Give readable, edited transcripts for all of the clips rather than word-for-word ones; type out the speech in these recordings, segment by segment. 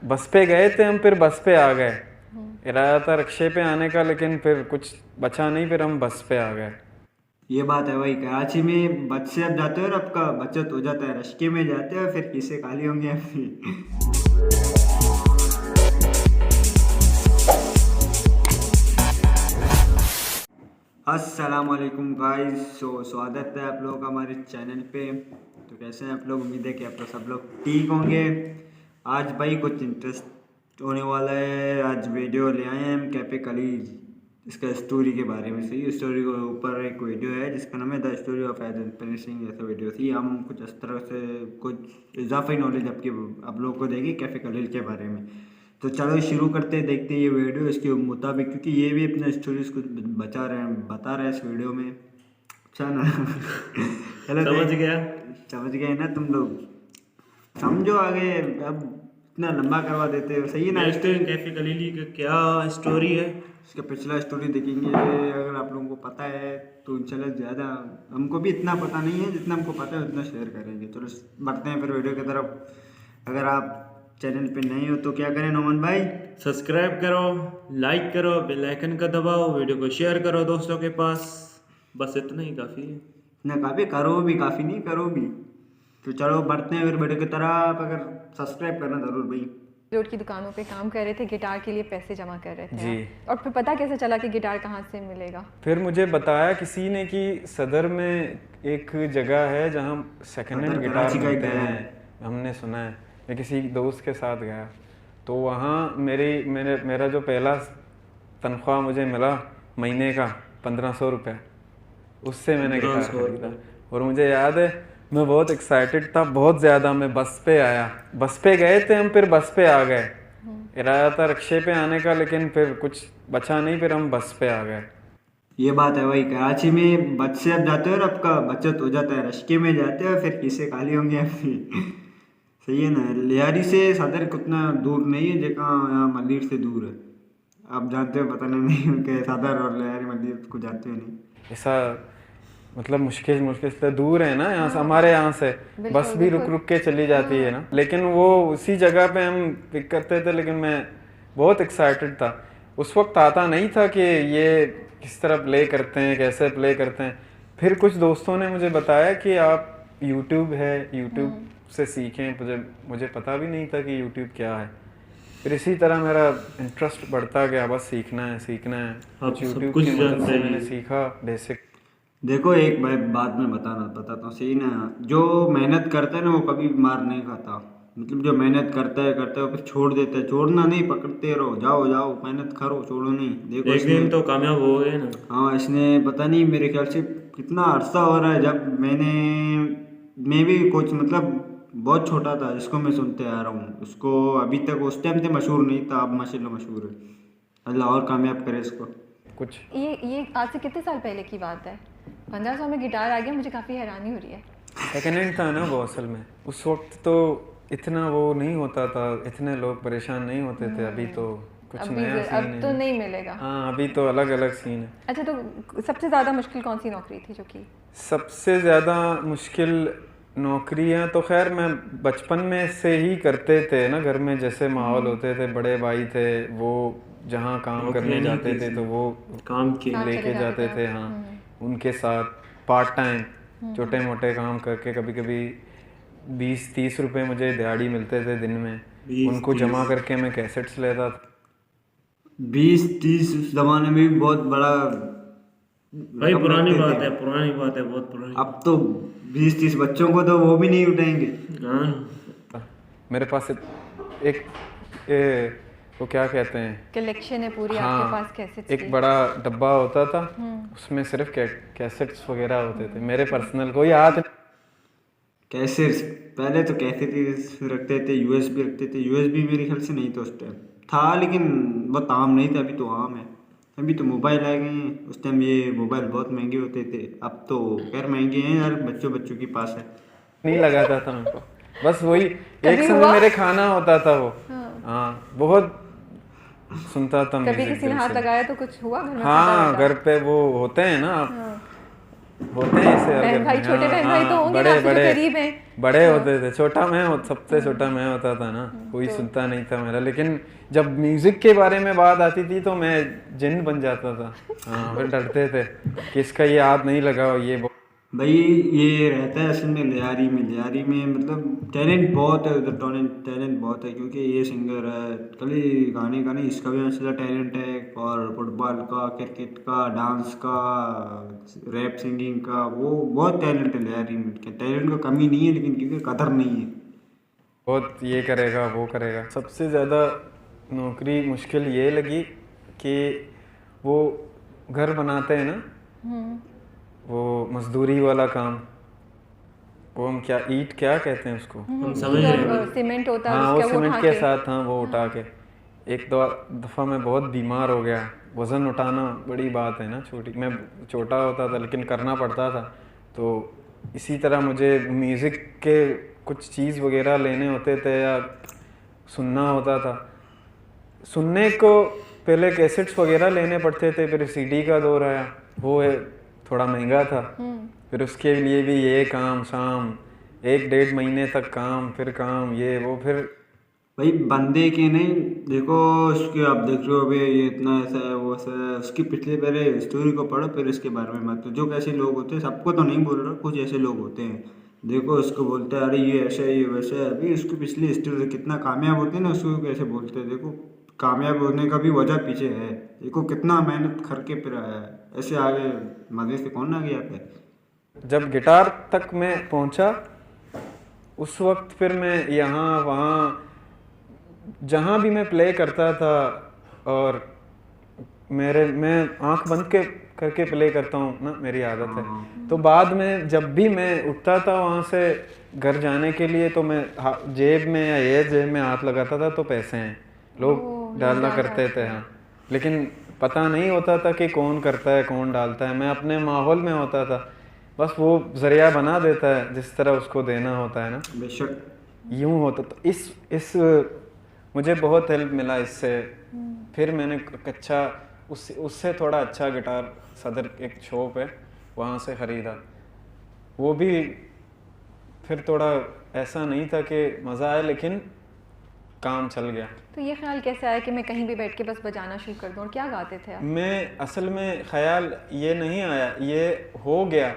बस पे गए थे हम, फिर बस पे आ गए। इरादा था रिक्शे पे आने का, लेकिन फिर कुछ बचा नहीं, फिर हम बस पे आ गए। ये बात है भाई, कराची में बस से आप जाते हो और आपका बचत हो जाता है, रश्के में जाते हो फिर किसे खाली होंगे आपकी। अस्सलाम वालेकुम गाइस। स्वागत है आप लोगों का हमारे चैनल पे। तो कैसे हैं आप लोग? उम्मीद है कि आप लोग सब लोग ठीक होंगे। आज भाई कुछ इंटरेस्ट होने वाला है। आज वीडियो ले आए हैं हम कैफे कलीज, इसका स्टोरी के बारे में। सही स्टोरी के ऊपर एक वीडियो है जिसका नाम है the story of agent Singh. ऐसा वीडियो थी। हम कुछ इस तरह से कुछ इजाफी नॉलेज आपके आप लोगों को देंगे कैफे कलील के बारे में। तो चलो शुरू करते हैं, देखते हैं ये वीडियो इसके मुताबिक, क्योंकि ये भी अपना स्टोरीज कुछ बता रहे हैं इस वीडियो में। अच्छा ना? चलो समझ गया। समझ गए ना तुम लोग? समझो आगे। अब इतना लंबा करवा देते हो, सही है ना? नेक्स्ट कैफे कलीली का क्या स्टोरी है? इसका पिछला स्टोरी देखेंगे अगर आप लोगों को पता है तो इंशाल्लाह। ज़्यादा हमको भी इतना पता नहीं है, जितना हमको पता है उतना शेयर करेंगे। चलो बढ़ते हैं फिर वीडियो की तरफ। अगर आप चैनल पे नए हो तो क्या करें नोमन भाई? सब्सक्राइब करो, लाइक करो, बेल आइकन का दबाओ, वीडियो को शेयर करो दोस्तों के पास। बस इतना ही काफ़ी है। ना काफ़ी करो भी, काफ़ी नहीं करो भी। तो चलो बढ़ते हैं फिर वीडियो की तरफ। अगर सब्सक्राइब करना ज़रूर भाई। रोड की दुकानों पे काम कर रहे थे, गिटार के लिए पैसे जमा कर रहे थे जी। आप। और फिर पता कैसे चला कि गिटार कहाँ से मिलेगा? फिर मुझे बताया किसी ने कि सदर में एक जगह है जहाँ सेकेंड हैंड सदर गिटार कराची का एक मिलते जगह हैं। है। हमने सुना है। मैं किसी दोस्त के साथ गया, तो वहाँ मेरा जो पहला तनख्वाह मुझे मिला महीने का 1500 रुपये, उससे मैंने गिटार 1500 खरीदा। और मुझे याद है मैं बहुत एक्साइटेड था, बहुत ज़्यादा। मैं बस पे आया, बस पे गए थे हम, फिर बस पे आ गए। इरादा था रिक्शे पे आने का, लेकिन फिर कुछ बचा नहीं, फिर हम बस पे आ गए। ये बात है भाई, कराची में बस से आप जाते हो और आपका बचत हो जाता है, रश्के में जाते हो फिर किसे खाली होंगे आपकी। सही है ना? लियारी से सदर कितना दूर नहीं है, जहाँ यहाँ मंदिर से दूर है। आप जानते हो पता नहीं कि सदर और लियारी मंदिर को जाते हो नहीं? ऐसा मतलब मुश्किल मुश्किल से दूर है ना यहाँ से, हमारे यहाँ से बस भी रुक रुक के चली जाती है ना। लेकिन वो उसी जगह पे हम पिक करते थे, लेकिन मैं बहुत एक्साइटेड था। उस वक्त आता नहीं था कि ये किस तरह प्ले करते हैं, कैसे प्ले करते हैं। फिर कुछ दोस्तों ने मुझे बताया कि आप यूट्यूब है, यूट्यूब से सीखें। मुझे पता भी नहीं था कि यूट्यूब क्या है। फिर इसी तरह मेरा इंटरेस्ट बढ़ता गया, बस सीखना है सीखना है। आप कुछ सब यूट्यूब कुछ की मदद जानते से हैं। मैंने सीखा बेसिक। देखो एक भाई बात मैं बताता हूँ, सही ना? जो मेहनत करता है ना वो कभी मार नहीं खाता। मतलब जो मेहनत करता है वो फिर छोड़ देता है। छोड़ना नहीं, पकड़ते रहो, जाओ जाओ मेहनत करो, छोड़ो नहीं। देखो एक इसने, दिन तो कामयाब हो गए ना। हाँ इसने पता नहीं मेरे ख्याल से कितना अरसा हो रहा है जब मैं भी कुछ मतलब बहुत छोटा था जिसको मैं सुनते आ रहा हूँ उसको। अभी तक उस टाइम से मशहूर नहीं था, अब माशाल्लाह मशहूर है। अल्लाह और कामयाब करे इसको। कुछ ये आज से कितने साल पहले की बात है? 1500 में गिटार आ गया, मुझे काफ़ी हैरानी हो रही है। सेकेंड हैंड था ना वो असल में। उस वक्त तो इतना वो नहीं होता था, इतने लोग परेशान नहीं होते थे। अभी तो कुछ नया अब सीन तो है। नहीं मिलेगा। हाँ, अभी तो अलग अलग सीन है। अच्छा, तो सबसे ज़्यादा मुश्किल कौन सी नौकरी थी जो की? सबसे ज़्यादा मुश्किल नौकरियां तो खैर मैं बचपन में से ही करते थे ना। घर में जैसे माहौल होते थे, बड़े भाई थे वो जहाँ काम नौकरी करने नहीं जाते थी थे तो वो काम की। काम लेके चले जाते थे। हाँ, उनके साथ पार्ट टाइम छोटे मोटे काम करके कभी कभी 20-30 रुपए मुझे दिहाड़ी मिलते थे दिन में। 20-30 उनको जमा करके मैं कैसेट्स लेता था। 20-30 उस जमाने में भी बहुत बड़ा भाई रकम पुरानी रखते बात थे। है, पुरानी बात है, बहुत पुरानी। अब तो 20-30 बच्चों को तो वो भी नहीं उठाएंगे। हाँ। मेरे पास एक वो क्या कहते हैं, कलेक्शन है पूरी हाँ, आपके पास कैसेट्स एक की? बड़ा डब्बा होता था, उसमें सिर्फ कैसेट्स वगैरह होते थे मेरे पर्सनल। कोई याद कैसेट्स पहले तो कैसेट रखते थे, यूएसबी रखते थे। यूएसबी मेरे ख्याल से नहीं था उस टाइम, था लेकिन बहुत आम नहीं था। अभी तो आम है। अभी तो मोबाइल आ गए हैं। उस टाइम ये मोबाइल बहुत महंगे होते थे, अब तो खैर महंगे हैं यार, बच्चों बच्चों के पास है। नहीं लगाता था उनको। बस वही एक कभी समय हुआ? मेरे खाना होता था वो। हाँ, बहुत सुनता था कभी म्यूजिक किसी ने दिल हाथ से। लगाया तो कुछ हुआ घर में? फटा हाँ, वटा? घर पे वो होते हैं ना, होते हैं ऐसे बहन भाई, छोटे बहन भाई तो होंगे ना बड़े आपसे जो बड़े करीब हैं। बड़े होते थे, छोटा मैं सबसे छोटा मैं होता था ना, कोई सुनता नहीं था मेरा। लेकिन जब म्यूजिक के बारे में बात आती थी तो मैं जिन बन जाता था। हाँ, फिर डरते थे कि इसका ये हाथ नहीं लगाओ, ये भाई ये रहता है असल में लियारी में मतलब टैलेंट बहुत है उधर, टैलेंट बहुत है, क्योंकि ये सिंगर है खाली गाने का नहीं, इसका भी अच्छा टैलेंट है, और फुटबॉल का, क्रिकेट का, डांस का, रैप सिंगिंग का, वो बहुत टैलेंट है लियारी में। टैलेंट का कमी नहीं है, लेकिन क्योंकि कदर नहीं है। बहुत ये करेगा वो करेगा। सबसे ज़्यादा नौकरी मुश्किल ये लगी कि वो घर बनाते हैं ना, वो मजदूरी वाला काम, वो हम क्या ईंट क्या कहते हैं उसको, हम समझ रहे हैं। सीमेंट होता है हाँ, वो उसका, सीमेंट उठा के साथ, हाँ वो उठा के। एक दो दफ़ा मैं बहुत बीमार हो गया। वज़न उठाना बड़ी बात है ना, छोटी, मैं छोटा होता था लेकिन करना पड़ता था। तो इसी तरह मुझे म्यूज़िक के कुछ चीज़ वगैरह लेने होते थे या सुनना होता था। सुनने को पहले कैसेट्स वगैरह लेने पड़ते थे, फिर सीडी का दौर आया, वो है थोड़ा महंगा था। फिर उसके लिए भी ये काम शाम, 1 डेढ़ महीने तक काम, फिर काम ये वो, फिर भाई बंदे के नहीं, देखो उसके आप देख रहे हो अभी ये इतना ऐसा है वो ऐसा है, उसकी पिछले पहले स्टोरी को पढ़ो फिर इसके बारे में मत। तो जो कैसे लोग होते हैं, सबको तो नहीं बोल रहा, कुछ ऐसे लोग होते हैं, देखो उसको बोलते हैं अरे ये ऐसा है ये वैसा है, अभी उसकी पिछली स्टोरी कितना कामयाब होते हैं ना, उसको कैसे बोलते हैं। देखो कामयाब होने का भी वजह पीछे है, देखो कितना मेहनत करके फिर आया है, ऐसे आगे मजे से कौन आगे आता है। जब गिटार तक मैं पहुंचा उस वक्त फिर मैं यहाँ वहाँ जहाँ भी मैं प्ले करता था, और मैं आंख बंद के करके प्ले करता हूँ ना, मेरी आदत है। तो बाद में जब भी मैं उठता था वहाँ से घर जाने के लिए, तो मैं जेब में या ये जेब में हाथ लगाता था तो पैसे हैं, लोग डालना करते थे। हाँ, लेकिन पता नहीं होता था कि कौन करता है कौन डालता है, मैं अपने माहौल में होता था, बस वो जरिया बना देता है जिस तरह उसको देना होता है ना, बेशक यूं होता। तो इस मुझे बहुत हेल्प मिला इससे। फिर मैंने अच्छा उससे थोड़ा अच्छा गिटार सदर एक शॉप है वहाँ से ख़रीदा। वो भी फिर थोड़ा ऐसा नहीं था कि मज़ा आया, लेकिन काम चल गया। तो ये ख्याल कैसे आया कि मैं कहीं भी बैठ के बस बजाना शुरू कर दूं, और क्या गाते थे आप? मैं असल में ख्याल ये नहीं आया, ये हो गया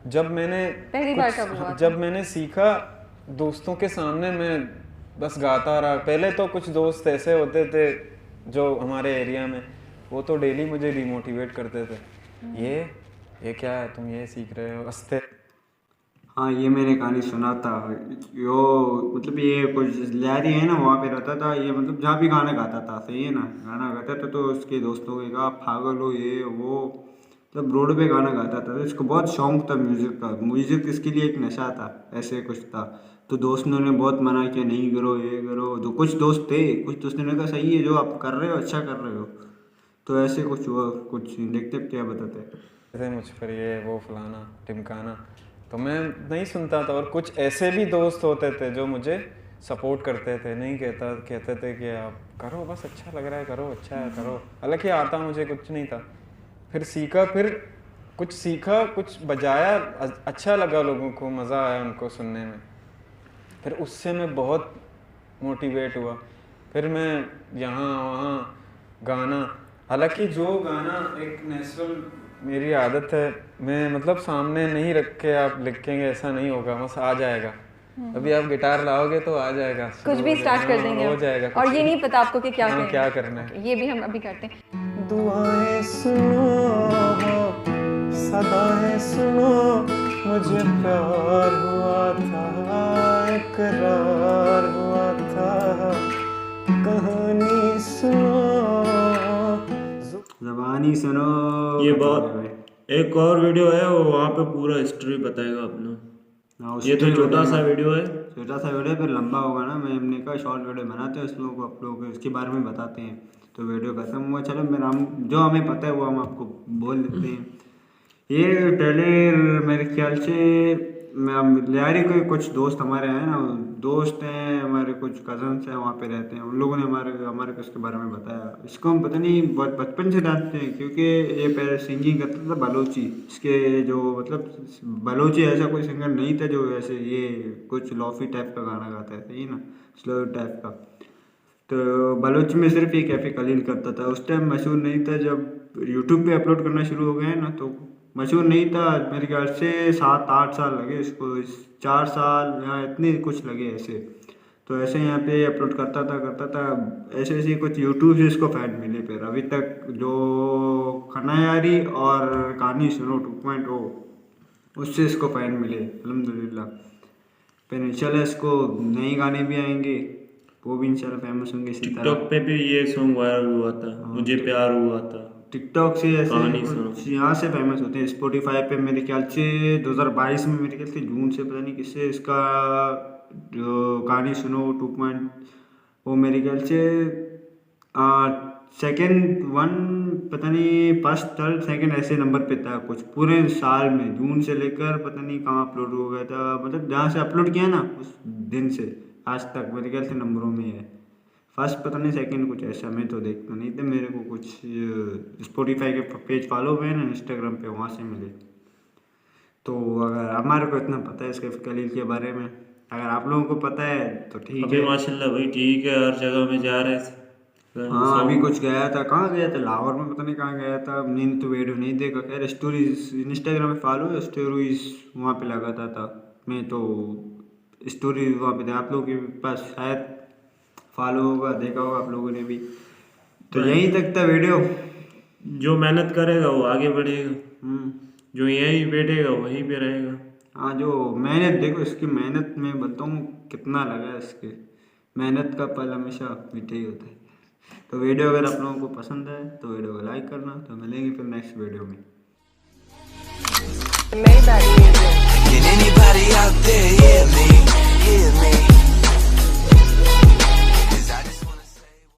जब मैंने पहली बार कब हुआ था? जब मैंने सीखा दोस्तों के सामने, मैं बस गाता रहा। पहले तो कुछ दोस्त ऐसे होते थे जो हमारे एरिया में, वो तो डेली मुझे डिमोटिवेट करते थे, ये क्या है तुम ये सीख रहे हो अस्ते। हाँ ये मैंने कहानी सुना था। यो मतलब ये कुछ लियारी है ना, वहाँ पे रहता था ये, मतलब जहाँ भी गाना गाता था, सही है ना, गाना गाता था तो उसके दोस्तों के कहा पागल हो ये वो, मतलब रोड पे गाना गाता था। तो इसको बहुत शौक था म्यूज़िक का, म्यूज़िक इसके लिए एक नशा था, ऐसे कुछ था। तो दोस्तों ने बहुत मना किया नहीं करो ये करो, तो कुछ दोस्त थे, कुछ दोस्तों ने कहा सही है जो आप कर रहे हो अच्छा कर रहे हो। तो ऐसे कुछ हुआ, कुछ देखते क्या बताते थे मुझ पर ये वो फलाना टिमकाना, तो मैं नहीं सुनता था। और कुछ ऐसे भी दोस्त होते थे जो मुझे सपोर्ट करते थे, नहीं कहते थे कि आप करो बस अच्छा लग रहा है करो, अच्छा है करो। हालांकि आता मुझे कुछ नहीं था। फिर सीखा, फिर कुछ सीखा, कुछ बजाया, अच्छा लगा, लोगों को मज़ा आया उनको सुनने में। फिर उससे मैं बहुत मोटिवेट हुआ, फिर मैं यहाँ वहाँ गाना। हालांकि जो गाना एक नेचुरल मेरी आदत है, मैं मतलब सामने नहीं रख के आप लिखेंगे ऐसा नहीं होगा, बस आ जाएगा। अभी आप गिटार लाओगे तो आ जाएगा, कुछ भी स्टार्ट कर देंगे हो हम। जाएगा। और ये नहीं पता आपको कि क्या हाँ, करना क्या करना है। ये भी हम अभी करते हैं। दुआएं सुनो सदाएं सुनो, मुझे प्यार हुआ था इकरार हुआ था, कहानी सुनो जबानी सुनो। ये बहुत एक और वीडियो है, वो वहाँ पे पूरा हिस्ट्री बताएगा अपना। हाँ, ये तो छोटा सा वीडियो है, छोटा सा वीडियो फिर लंबा होगा ना, मैं हमने कहा शॉर्ट वीडियो बनाते हैं, उस लोगों को आप लोगों को इसके बारे में बताते हैं, तो वीडियो खत्म हुआ। चलो मेरा हम जो हमें पता है वो हम आपको बोल देते हैं। ये पहले मेरे ख्याल से यारी कोई कुछ दोस्त हमारे हैं ना, दोस्त हैं हमारे, कुछ कजन्स हैं वहाँ पे रहते हैं, उन लोगों ने हमारे को इसके बारे में बताया। इसको हम पता नहीं बहुत बचपन से जानते हैं, क्योंकि ये पहले सिंगिंग करता था बलोची। इसके जो मतलब बलोची ऐसा कोई सिंगर नहीं था जो ऐसे ये कुछ लॉफी टाइप का गाना गाता है, सही ना, स्लो टाइप का। तो बलोच में सिर्फ ये कैफे कलील करता था। उस टाइम मशहूर नहीं था, जब यूट्यूब पे अपलोड करना शुरू हो गए ना तो मशहूर नहीं था। मेरे ख्याल से 7-8 साल लगे इसको, 4 साल या इतने कुछ लगे ऐसे। तो ऐसे यहाँ पे अपलोड करता था ऐसे ऐसे कुछ यूट्यूब से इसको फैन मिले। फिर अभी तक जो खनायारी और कहानी सुनो 2.0 उससे इसको फैन मिले अल्हम्दुलिल्लाह। फिर इंशाल्लाह इसको नए गाने भी आएंगे, वो भी इंशाल्लाह फेमस होंगे इसी तरह। टिकटॉक पे भी ये सॉन्ग वायरल हुआ था, मुझे प्यार हुआ था। टिकटॉक से कहानी ऐसे सुनो। कुछ यहाँ से फेमस होते हैं। स्पॉटिफाई पे मेरे ख्याल से 2022 में, मेरे ख्याल से जून से, पता नहीं किससे इसका जो कहानी सुनो 2. वो मेरे ख्याल से सेकेंड वन, पता नहीं फर्स्ट थर्ड सेकेंड ऐसे नंबर पे था कुछ पूरे साल में। जून से लेकर पता नहीं कहाँ अपलोड हो गया था, मतलब जहाँ से अपलोड किया ना उस दिन से आज तक मेरे ख्याल से नंबरों में है। फर्स्ट पता नहीं सेकंड कुछ ऐसा, मैं तो देखता नहीं था। मेरे को कुछ स्पॉटिफाई के पेज फॉलो हुए ना इंस्टाग्राम पे, वहाँ से मिले। तो अगर हमारे को इतना पता है इसके कलील के बारे में, अगर आप लोगों को पता है तो ठीक अभी है। माशाल्लाह भाई ठीक है, हर जगह में जा रहे हैं। हाँ अभी कुछ गया था, कहाँ गया था, लाहौर में पता नहीं कहाँ गया था। मैंने तो वीडियो नहीं देखा, खैर स्टोरीज इंस्टाग्राम में फॉलो है, स्टोरीज वहाँ पे लगाता था मैं, तो स्टोरी वहाँ पे आप लोगों के पास शायद फॉलो होगा, देखा होगा आप लोगों ने भी। तो यहीं तक था वीडियो। जो मेहनत करेगा वो आगे बढ़ेगा, हम्म। जो यहीं बैठेगा वहीं पे रहेगा। हाँ जो मेहनत, देखो इसकी मेहनत में बताऊँ कितना लगा है इसके, मेहनत का फल हमेशा मीठा ही होता है। तो वीडियो अगर आप लोगों को पसंद है तो वीडियो को लाइक करना। तो मिलेंगे फिर नेक्स्ट वीडियो में। Can anybody out there hear me? Hear me?